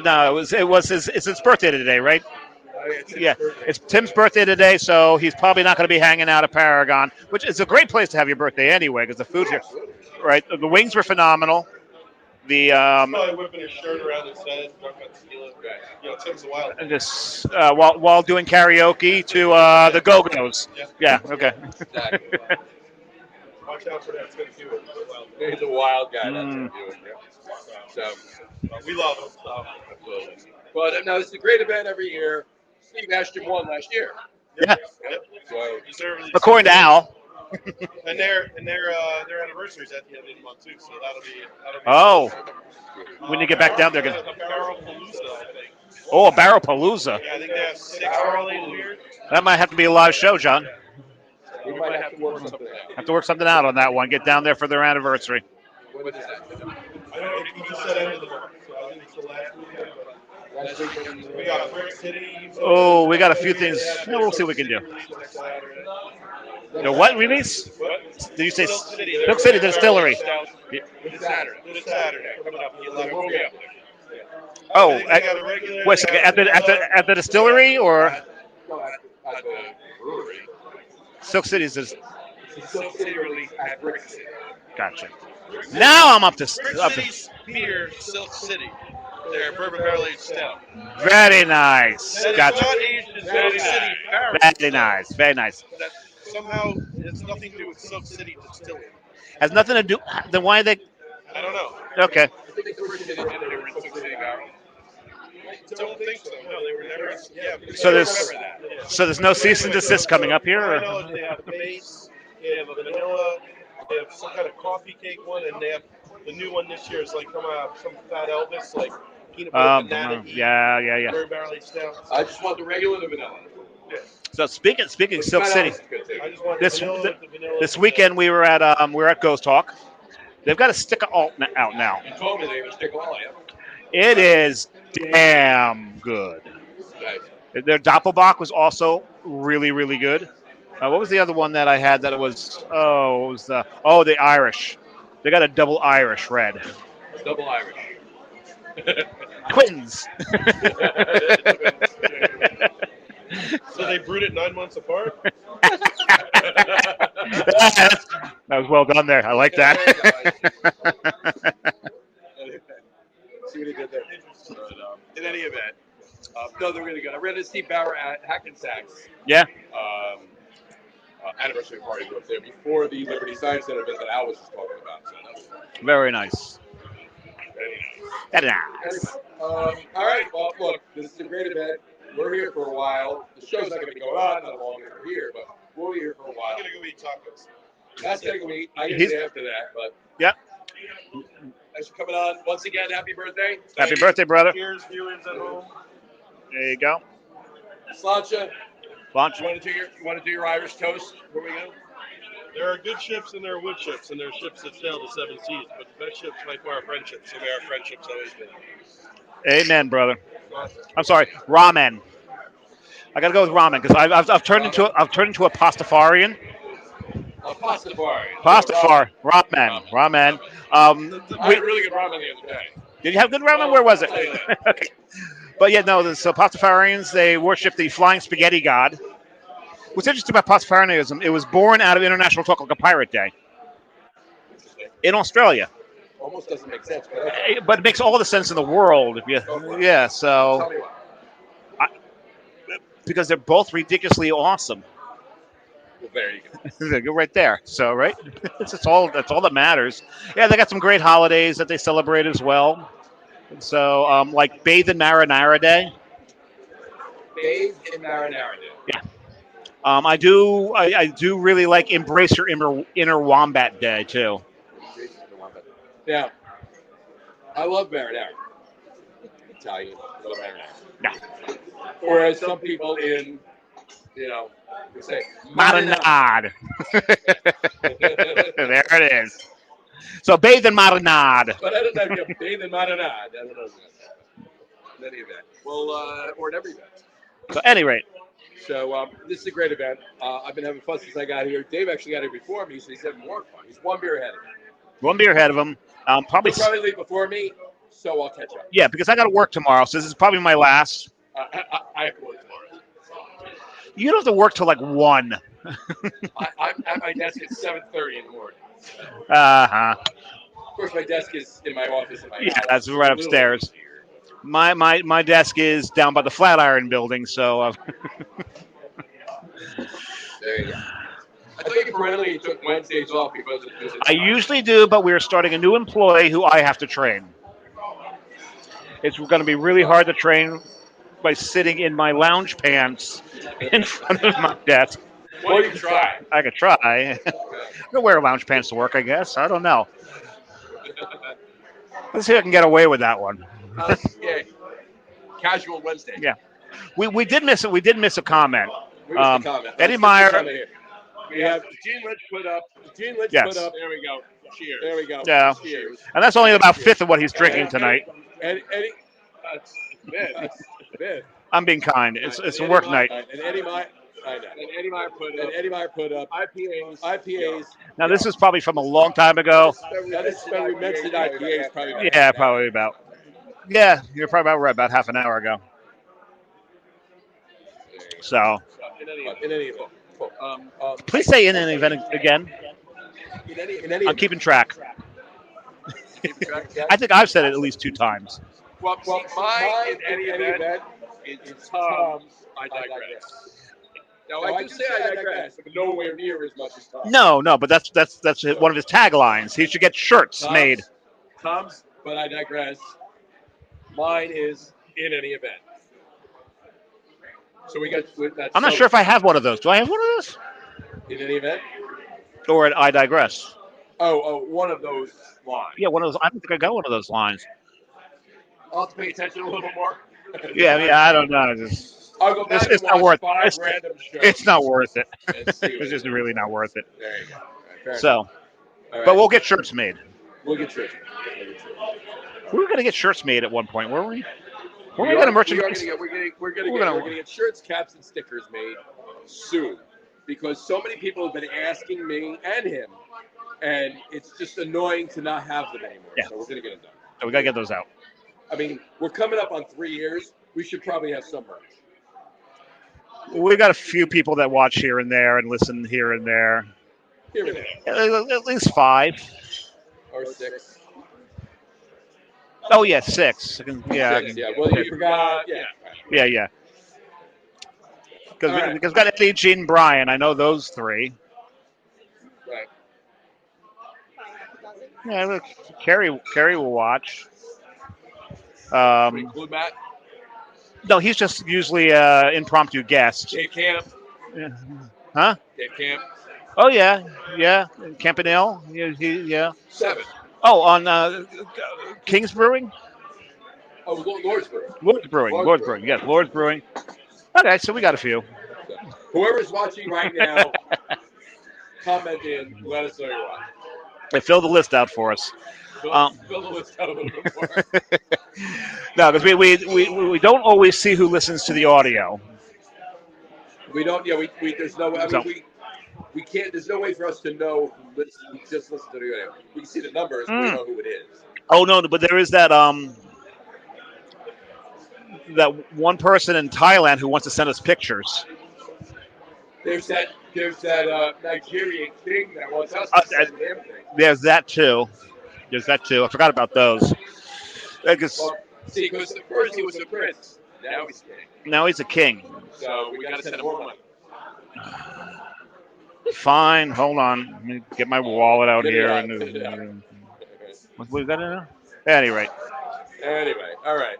No. It was it's his birthday today, right? Yeah, it's Tim's birthday today, so he's probably not going to be hanging out at Paragon, which is a great place to have your birthday anyway, because the food here, right? The wings were phenomenal. The
Probably whipping his shirt around his head, drunk on tequila. Tim's a wild.
this while doing karaoke to the Go Go's. Yeah. Okay.
Exactly.
Watch out for that Tim Hewitt.
He's a wild guy. That's
Mm.
him. So,
We love him. So.
absolutely. But no, it's a great event every year. Steve Ashton won last year.
Yeah.
So,
Deservedly
According to
so.
Al.
And their anniversary is at the end of the month too, so that'll be.
Oh, when you get back down there,
The Barrel Palooza, I think.
oh, a Barrel Palooza.
Yeah, I think they have 6 early this year.
That might have to be a live show, John.
we might have to work something out.
Have to work something out on that one. Get down there for their anniversary.
What is that?
I don't think he just said end of the month, so I think it's the last weekend. But
Last weekend.
we got Brick City.
Oh, we got a few things. Yeah, we'll see what we can do. The what release?
What?
Did you say
Silk City.
Silk City Distillery?
This Saturday.
This Saturday, coming up the 11th.
We'll be up
Oh,
I think they got a regular-
wait a second. At the distillery or
there. At the brewery.
Silk City's?
It's the Silk City release at Brick City.
Gotcha. Now I'm up to.
Brick City's beer, Silk City. Their bourbon barrel aged stout.
Very nice.
That is
Gotcha.
not aged in Silk City barrel.
Very nice. Very nice.
That somehow has nothing to do with Silk City Distillery.
Has nothing to do. Then why they?
I don't know.
Okay.
I think the original intended they were in Silk City barrel.
Don't think so. No, they were never. Yeah.
So there's no cease and desist coming up here.
I
Or?
know they have base, they have a vanilla, they have some kind of coffee cake one, and they have the new one this year is like from some Fat Elvis, like peanut butter banana.
Yeah.
Bourbon barrel aged stout.
I just want the regular and the vanilla.
So speaking of Silk
Fat
City,
Elvis is good, too.
I just want
This-
the vanilla with the vanilla.
this weekend we were at Ghost Talk. They've got a sticker alt out now.
You told me they would stick all
It is damn good.
Nice.
Their Doppelbock was also really, really good. What was the other one that I had that it was? Oh, it was the Irish. They got a double Irish red.
Double Irish.
Twins.
So they brewed it 9 months apart.
That was well done there. I like that.
See what he did there. But, in any event, no, they're really good. I ran into Steve Bauer at Hackensack's
Yeah.
anniversary party up there before the Liberty Science Center event that Al was just talking about. So that was
Very nice. Very
Anyway,
nice.
all right. Well, look, this is a great event. We're here for a while. The show's not going to be going on not long as we're here, but we'll be here for a while.
I'm gonna go eat tacos.
That's going to be. I can
He's-
say after that, but
Yep.
thanks for coming on once again. Happy birthday,
Happy birthday, brother.
Cheers, viewers at home.
There you go.
Slancha.
Launch.
You want to do your Irish toast? Where we go?
There are good ships and there are wood ships, and there are ships that sail the 7 seas. But the best ships by far are friendships, and they are friendships always been.
Amen, brother. I'm sorry, ramen. I gotta go with ramen because I've turned into a pastafarian.
Pastafari.
Pastafar, ramen.
I had really good ramen the other day.
Did you have good ramen? Where was it? Okay. But yeah, no. So Pastafarians, they worship the flying spaghetti god. What's interesting about Pastafarianism, it was born out of International Talk Like a Pirate Day in Australia.
Almost doesn't make sense, but okay.
But it makes all the sense in the world. If you, yeah,
Tell
so
me why.
because they're both ridiculously awesome.
Well, there you go.
You're right there. So right, that's all that matters. Yeah, they got some great holidays that they celebrate as well. So like Bathe in Marinara Day.
Bathe in marinara.
Yeah. I do really like Embrace Your Inner Wombat Day too.
Yeah. I love marinara. Italian. I love marinara.
Yeah.
Whereas some people in, we say
Marinade. There it is. So bathe in marinade.
But I don't know if you bathe in marinara. I don't know. In any event. Well, or in every event.
So at any rate,
So this is a great event. I've been having fun since I got here. Dave actually got here before me, so he's having more fun. He's one beer ahead of me.
one beer ahead of him. Probably.
He'll probably leave before me, so I'll catch up.
Yeah, because I got to work tomorrow, so this is probably my last.
I have to work tomorrow.
You don't have to work till like 1.
I'm at my desk at 7:30 in the morning.
Uh-huh.
course, my desk is in my office in my
Yeah,
house.
that's right upstairs. My desk is down by the Flatiron building, so
There you go. I thought you perennially took Wednesdays off because it's
I usually do, but we're starting a new employee who I have to train. It's going to be really hard to train by sitting in my lounge pants in front of my desk.
Well, you can try.
I could try. I could wear lounge pants to work, I guess. I don't know. Let's see if I can get away with that one.
Yeah. Casual Wednesday.
Yeah. We did miss it. We did miss a comment.
We missed the comment.
Eddie
Let's get the
Meyer.
comment here. We have Gene Lynch put up. Gene Lynch
Yes.
put up. There we go. Cheers. There we go.
Yeah.
Cheers.
And that's only about a fifth of what he's drinking tonight.
Eddie, that's bad.
I'm being kind. It's a work night.
And Eddie Meyer. I know. And Eddie Meyer put up IPAs.
Now this is probably from a long time ago.
That is when we mentioned IPAs. Probably.
Yeah, probably about. Yeah, you're probably about right. About half an hour ago. So.
In any event.
Please say in any event again.
In any
I'm keeping track. I think I've said it at least 2 times.
Well, mine in any event is Tom's. I digress. Now I do say I digress, but nowhere near as much as Tom's.
No, but that's one of his taglines. He should get shirts made.
Tom's, but I digress. Mine is in any event. So we got.
I'm not sure if I have one of those. Do I have one of those?
In any event.
Or I digress.
Oh, one of those lines.
Yeah, one of those. I don't think I got one of those lines.
I'll have to pay attention a little more.
Yeah, I don't know.
I'll go back
It's
and
not
watch
worth it.
5 random shows.
It's not worth it.
And see
It's just really not worth it.
There you go. All right,
So,
All right.
but we'll get shirts made.
We'll get shirts.
We were going to get shirts made at one point, weren't we? We're going to merchandise.
We're going to get shirts, caps, and stickers made soon, because so many people have been asking me and him, and it's just annoying to not have them anymore.
Yeah.
So we're going to get them done.
So we got to get those out.
I mean, we're coming up on 3 years. We should probably have some merch.
We got a few people that watch here and there and listen here and there.
Here and there.
At least 5
or 6.
Oh yeah, 6. Yeah.
6, yeah. Well, you forgot. Yeah.
Yeah. Because we've got Eddie, Gene, Brian. I know those 3.
Right.
Yeah, look, Carrie will watch.
Include Matt.
No, he's just usually impromptu guest.
Dave Camp.
Yeah. Huh?
Dave Camp.
Oh yeah. Campanile. Yeah.
7.
Oh, on King's Brewing.
Oh, Lord's Brewing.
Lord's Brewing. Yes, Lord's Brewing. Okay, so we got a few.
Whoever's watching right now, comment in. Let us know you're watching.
They fill the list out for us.
Fill the list out a little bit more.
No, because we don't always see who listens to the audio.
We don't. Yeah, we there's no. I mean, we can't. There's no way for us to know who just listen to the audio. We can see the numbers. But we don't know who it is.
Oh no, but there is that one person in Thailand who wants to send us pictures.
There's that Nigerian king that wants us to send him things.
There's that too. I forgot about those.
Because first he was a prince. Now he's king.
Now he's a king.
So we got to send him more money.
Fine. Hold on. Let me get my wallet out here. What we got in there? At any rate.
Anyway, all right.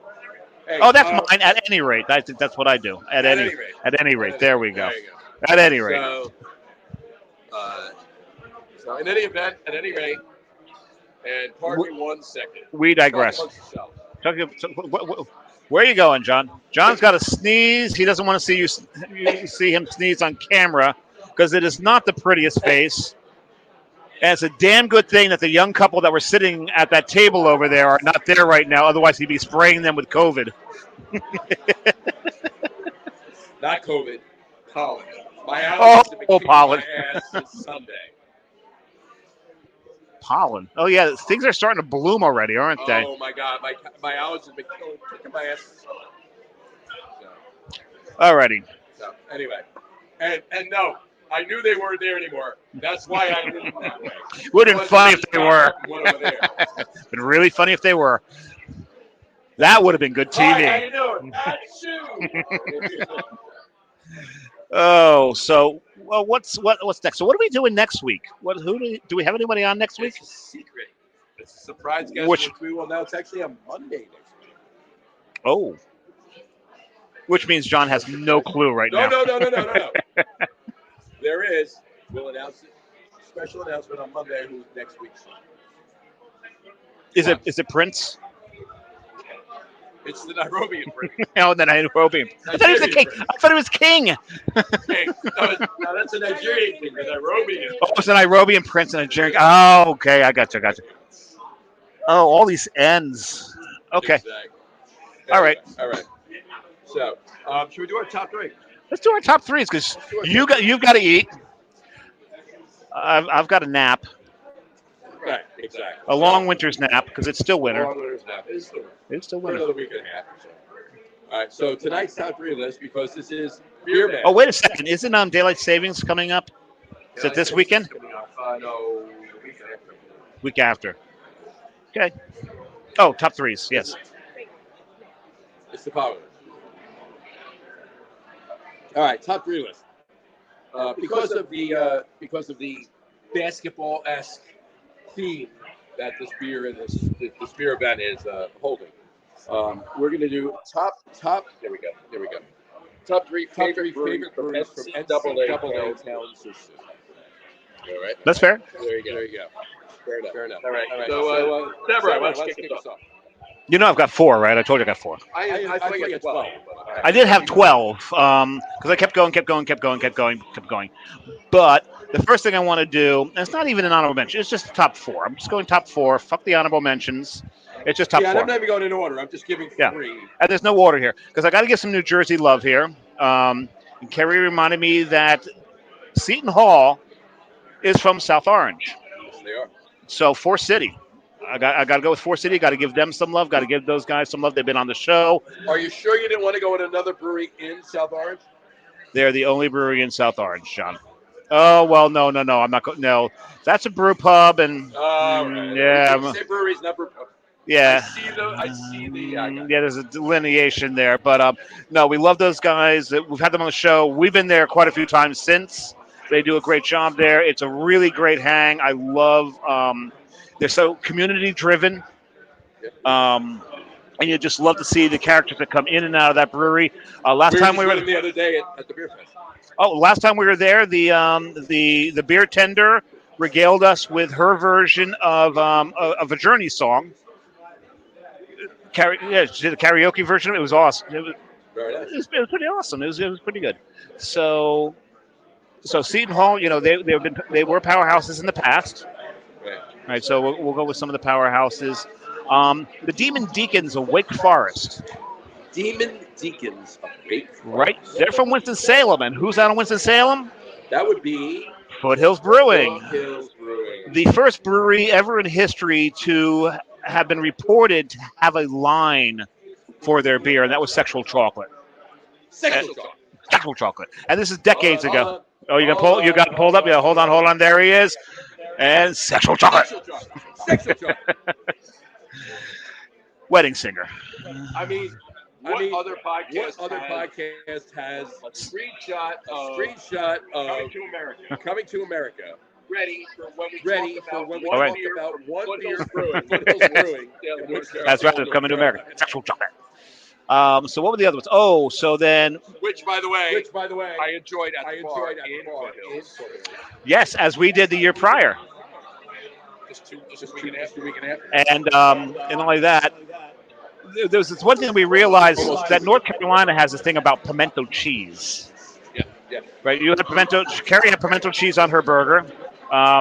Hey,
that's mine. At any rate, I think that's what I do. At any rate, there we go.
There you go.
At any rate.
So in any event, at any rate, and pardon me 1 second.
We digress. Where are you going, John? John's got a sneeze. He doesn't want to see you see him sneeze on camera because it is not the prettiest face. And it's a damn good thing that the young couple that were sitting at that table over there are not there right now. Otherwise, he'd be spraying them with COVID.
Not COVID. Pollen. My allergies have been kicking
pollen.
my ass since Sunday.
Pollen. Oh, yeah. Things are starting to bloom already, aren't they?
Oh, my God. My allergies have been kicking my ass.
Alrighty.
So, anyway. And no, I knew they weren't there anymore. That's why I leaned that way.
Would have been funny if they were.
One over there.
Been really funny if they were. That would have been good
Hi, how
TV.
you doing? Achoo!
Oh, so well, what's next? So what are we doing next week? Do we have anybody on next week?
It's a secret. It's a surprise guest,
Which-
which we will announce actually on Monday next week.
Oh, which means John has no clue right now.
No. There is. We'll announce it. Special announcement on Monday. Who's next week's?
Is it Prince?
It's the Nairobi Prince.
No, the Nairobi. I thought he was the king. I thought it was king.
Hey, no, that's a Nigerian thing. The Nairobi is.
Oh, it's a Nairobi and Prince and a Nigerian. Oh, okay, I got you. Oh, all these ends. Okay,
Exactly.
all right.
So, should we do our top three?
Let's do our top threes because you've got to eat. I've got a nap,
Right, exactly.
a long winter's nap because it's still winter.
It's still
It's still
for
winter.
another week and a half or so. All right, so tonight's top three list, because this is Beer Man.
Oh, wait a second. Isn't daylight savings coming up? Is it this weekend?
No, the weekend after.
Week after. Okay. Oh, top threes. Yes.
It's the power list. All right, top three list. Because of the basketball-esque theme that this beer and this beer event is holding, we're going to do top. There we go. Top three favorite breweries from NCAA towns. All right.
That's fair.
There you go. Fair enough. All right. So, Deborah, let's kick this off.
You know I've got 4, right? I told you I got 4.
I think it's 12.
I did have 12 because I kept going. But the first thing I want to do, and it's not even an honorable mention, it's just the top 4. I'm just going top 4. Fuck the honorable mentions. It's just top 4.
I'm not even going in order. I'm just giving 3.
And there's no order here because I got to give some New Jersey love here. And Kerry reminded me that Seton Hall is from South Orange.
Yes, they are.
So Forest City. I got to go with Forest City. Got to give them some love. Got to give those guys some love. They've been on the show.
Are you sure you didn't want to go with another brewery in South Orange?
They're the only brewery in South Orange, John. Oh well, no. I'm not. No, that's a brew pub, and
Right.
yeah,
Say breweries, not brew pub.
yeah.
I see the.
Yeah, there's a delineation there, but no, we love those guys. We've had them on the show. We've been there quite a few times since. They do a great job there. It's a really great hang. I love. They're so community driven, and you just love to see the characters that come in and out of that brewery. Last time we were
the other day at the beer fest.
Oh, last time we were there, the beer tender regaled us with her version of a Journey song. She did a karaoke version. It was awesome. It was pretty awesome. It was pretty good. So Seton Hall, they were powerhouses in the past. Right. So we'll go with some of the powerhouses. The Demon Deacons of Wake Forest.
Demon Deacons of Wake Forest.
Right. They're from Winston-Salem. And who's out of Winston-Salem?
That would be
Foothills Brewing.
Foothills Brewing.
The first brewery ever in history to have been reported to have a line for their beer, and that was Sexual Chocolate. Sexual Chocolate. And this is decades ago. Oh, you got it pulled up? Yeah, hold on. There he is. And Sexual Chocolate.
Sexual Chocolate.
Wedding Singer.
I mean, what other podcast has a screenshot of Coming to America ready for when we talk about one beer brewing.
That's right. It's Coming to America. Sexual Chocolate. So what were the other ones? Oh, so then.
Which, by the way, I enjoyed at the bar in Foothills.
Yes, as we did the year prior.
Just a week and a half.
And not only that, there's this one thing we realized that North Carolina has this thing about pimento cheese.
Yeah.
Right. You have pimento. Carrie had pimento cheese on her burger.
I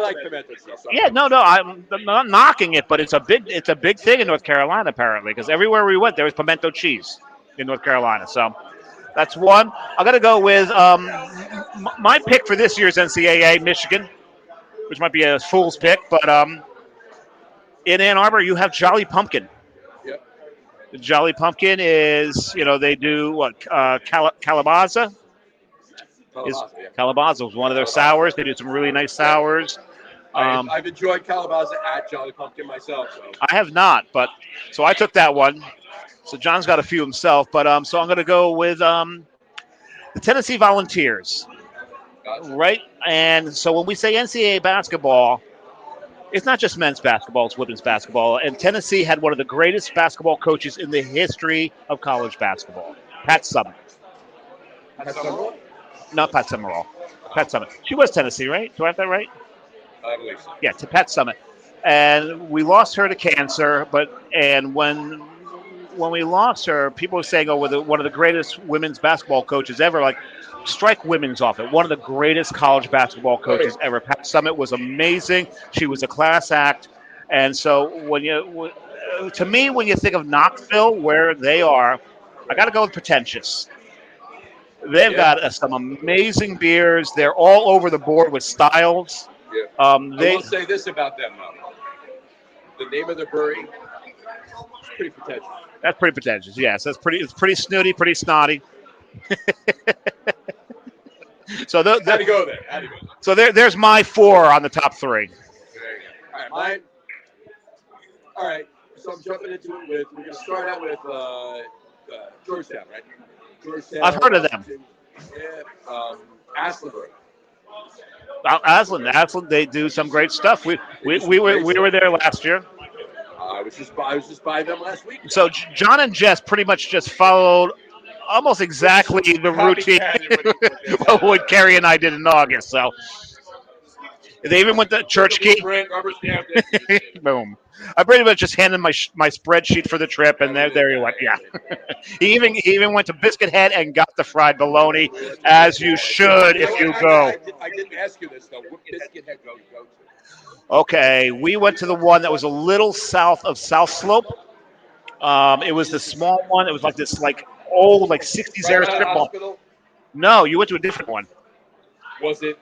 like pimento cheese.
Yeah, no, I'm not knocking it, but it's a big thing in North Carolina apparently because everywhere we went there was pimento cheese in North Carolina. So that's one. I got to go with my pick for this year's NCAA, Michigan, which might be a fool's pick, but in Ann Arbor you have Jolly Pumpkin.
Yep.
The Jolly Pumpkin is they do what calabaza.
Calabasas, yeah.
Calabasas was one of their sours. They do some really nice sours.
I've enjoyed Calabasas at Jolly Pumpkin myself. So.
I have not, but so I took that one. So John's got a few himself, but so I'm going to go with the Tennessee Volunteers,
Gotcha.
right? And so when we say NCAA basketball, it's not just men's basketball; it's women's basketball. And Tennessee had one of the greatest basketball coaches in the history of college basketball, Pat Summitt.
Pat Summerall?
Not Pat Summerall. Pat Summitt. She was Tennessee, right? Do I have that right?
I believe so.
Yeah, to Pat Summitt. And we lost her to cancer, and when we lost her, people were saying, "Oh, we're one of the greatest women's basketball coaches ever." Like, strike women's off it. One of the greatest college basketball coaches ever. Pat Summitt was amazing. She was a class act, and so to me, when you think of Knoxville, where they are, I got to go with Pretentious. They've got some amazing beers. They're all over the board with styles.
Yeah. I will say this about them, though. The name of the brewery is pretty pretentious.
That's pretty pretentious. Yes, it's pretty snooty, pretty snotty. So
Had to go there.
So there's my 4 on the top 3.
All right, mine. All right, so I'm jumping into it with. We're going to start out with Georgetown, right? Georgetown.
I've heard of them.
Yeah. Aslenberg.
Aslan, they do some great stuff. We were there last year.
I was just by them last week.
So John and Jess pretty much just followed almost exactly the routine what Kerry and I did in August. So they even went to Church Key. Boom. I pretty much just handed my spreadsheet for the trip, and there you went. Yeah. he even went to Biscuit Head and got the fried bologna, as you should if you go.
I didn't ask you this though. What Biscuit Head go to?
Okay, we went to the one that was a little south of South Slope. It was the small one. It was like this old 60s era strip mall. No, you went to a different one.
Was it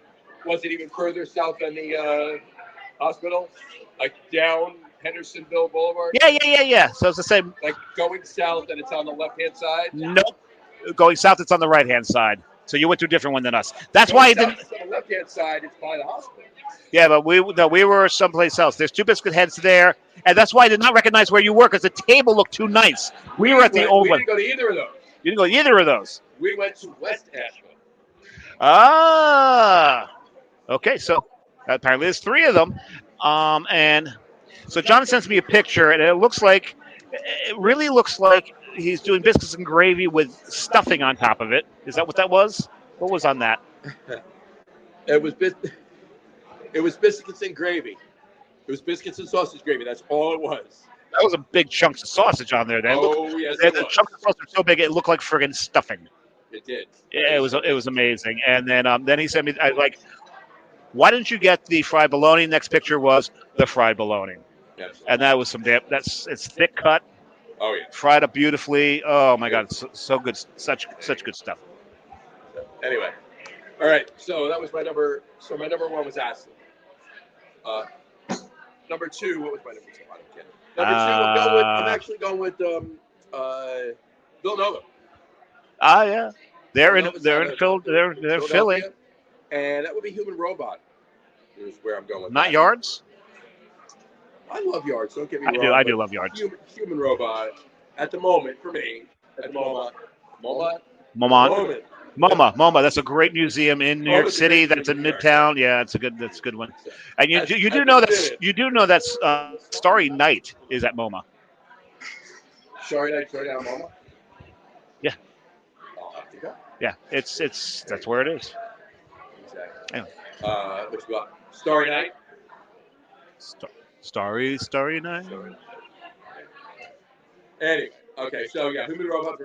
even further south than the hospital? Like down Hendersonville Boulevard?
Yeah. So it's the same.
Like going south and it's on the left-hand side?
Nope. Going south, it's on the right-hand side. So you went to a different one than us. That's why it didn't.
On the left-hand side, it's by the hospital.
Yeah, but we were someplace else. There's 2 Biscuit Heads there, and that's why I did not recognize where you were, because the table looked too nice. We were at the old one.
We didn't go to either of those.
You didn't go to either of those.
We went to West Asheville.
Ah. Okay, so apparently there's 3 of them. And so John sends me a picture, and it really looks like he's doing biscuits and gravy with stuffing on top of it. Is that what that was? What was on that?
It was biscuits and gravy. It was biscuits and sausage gravy. That's all it was.
That was a big chunks of sausage on there.
Yes,
the chunks of sausage were so big it looked like friggin' stuffing.
It did.
Yeah, it was amazing. And then he sent me why didn't you get the fried bologna? Next picture was the fried bologna.
Yes.
And that was it's thick cut.
Oh yeah.
Fried up beautifully. Oh my God, so good, such good stuff.
Anyway, all right. So that was my number. So my number 1 was Aslan. Number 2, what was my number 2? I don't care. Number 2, I'm actually going with Villanova.
Yeah, they're in Philly.
And that would be Human Robot. Is where I'm going with.
Not Yards.
I love Yards. Don't get me wrong.
I do love Yards.
Human Robot. At the moment, for me, MoMA.
MoMA. That's a great museum in New York City. That's in Midtown. Yeah, that's a good one. And you do know that Starry Night is at MoMA.
Starry Night MoMA.
Yeah.
I'll have to go.
Yeah, that's where it is.
Exactly.
Anyway.
What you got? Starry Night.
Starry Night.
Anyway, okay, so yeah, Human Robot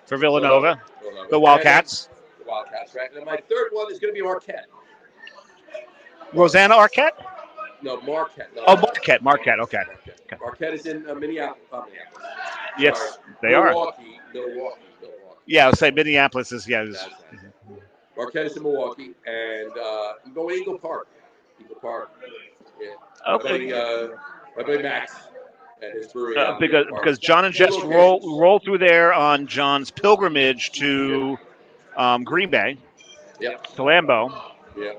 for Villanova. The Wildcats.
The Wildcats, right? And then my 3rd one is going to be Marquette.
Rosanna Arquette?
No, Marquette. No,
Marquette. Okay.
Marquette is in Minneapolis.
Yes,
Sorry.
they are.
Milwaukee.
Yeah, I'll say Minneapolis is.
Marquette is in Milwaukee, and you go to Eagle Park. Yeah.
Okay.
My buddy Max and his brewery.
Because John and Jess roll through there on John's pilgrimage to Green Bay
Yep.
to Lambeau.
Yeah.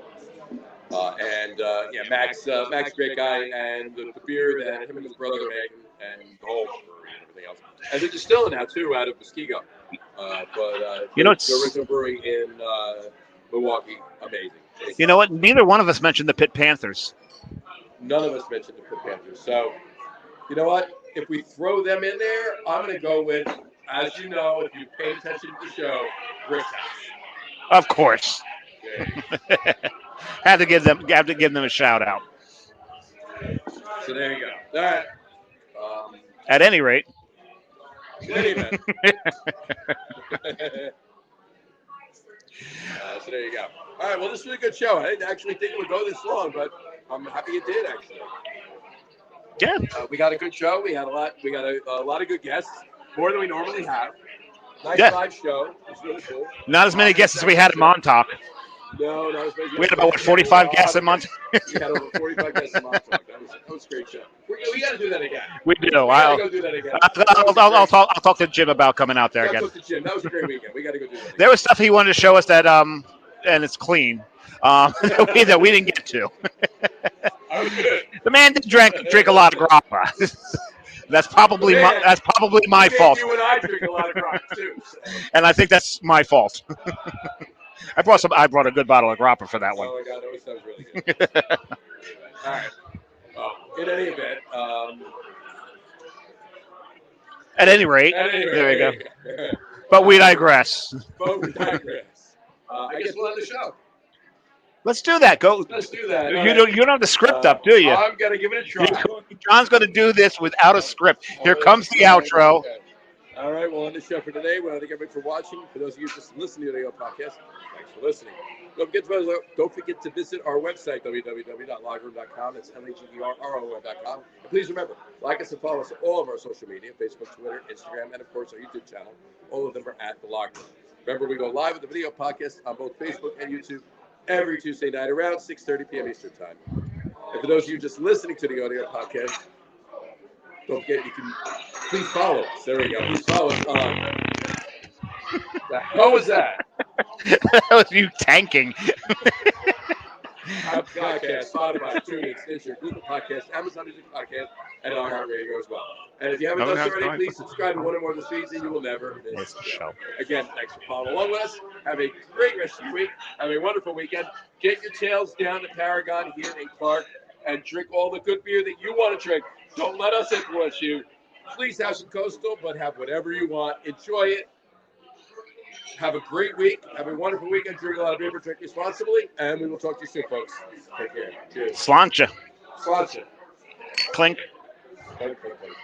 Mac's a great guy, and the beer that him and his brother are making, and the whole brewery and everything else. And they're distilling now too out of Muskego. The original brewery in Milwaukee, amazing.
You know what? Neither one of us mentioned the Pitt Panthers.
None of us mentioned the Pitt Panthers. So, you know what? If we throw them in there, I'm going to go with, as you know, if you pay attention to the show, Rick's House.
Of course.
Yeah.
Had to give them a shout out.
So there you go. All right.
At any rate.
In any event. So there you go. All right. Well, this was a good show. I didn't actually think it would go this long, but I'm happy it did. Actually.
Yeah.
We got a good show. We had a lot. We got a lot of good guests, more than we normally have. Nice live show. It was really cool.
Not as many guests as we had at Montauk.
No, not as many.
We had about 45 guests in Montauk.
We had over 45 guests in Montauk. That was a great show. We got to do that again.
We do.
I'll go do that again.
I'll talk to Jim about coming out there again.
Talk to Jim. That was a great weekend. We got to go do that again.
There was stuff he wanted to show us that and it's clean. That we didn't get to. The man did drink a lot of grappa. That's probably my fault.
You and I drink a lot of grappa too. So.
And I think that's my fault. I brought a good bottle of grappa for that one.
Oh my God, that was really good. All right. Well, in any event.
At any rate, there you go. But we digress.
I guess we'll end the show.
Let's do that. Go.
Let's do that.
You don't have the script up, do you?
I'm gonna give it a try.
John's gonna do this without a script. Here comes the outro.
Okay. All right, we'll end the show for today. We want to thank everybody for watching. For those of you just listening to the podcast, thanks for listening. Don't forget to visit our website, www.lagerroom.com. That's LAGERROM.com. And please remember, like us and follow us on all of our social media, Facebook, Twitter, Instagram, and of course our YouTube channel. All of them are at The Locker Room. Remember, we go live with the video podcast on both Facebook and YouTube every Tuesday night around 6:30 p.m. Eastern Time. And for those of you just listening to the audio podcast, don't forget you can please follow us. There we go. Please follow us. What was that?
That was you tanking.
Apple Podcast, Spotify, TuneIn, Stitcher, Google Podcast, Amazon Music Podcast, and iHeartRadio as well. And if you haven't done so already, please subscribe to one or more of the feeds, and you will never miss the show. Again, thanks for following along with us. Have a great rest of your week. Have a wonderful weekend. Get your tails down to Paragon here in Clark and drink all the good beer that you want to drink. Don't let us influence you. Please have some Coastal, but have whatever you want. Enjoy it. Have a great week. Have a wonderful weekend. Drink a lot of beer, drink responsibly, and we will talk to you soon, folks. Take care. Cheers.
Slancha.
Slancha.
Clink.
Clink, clink, clink.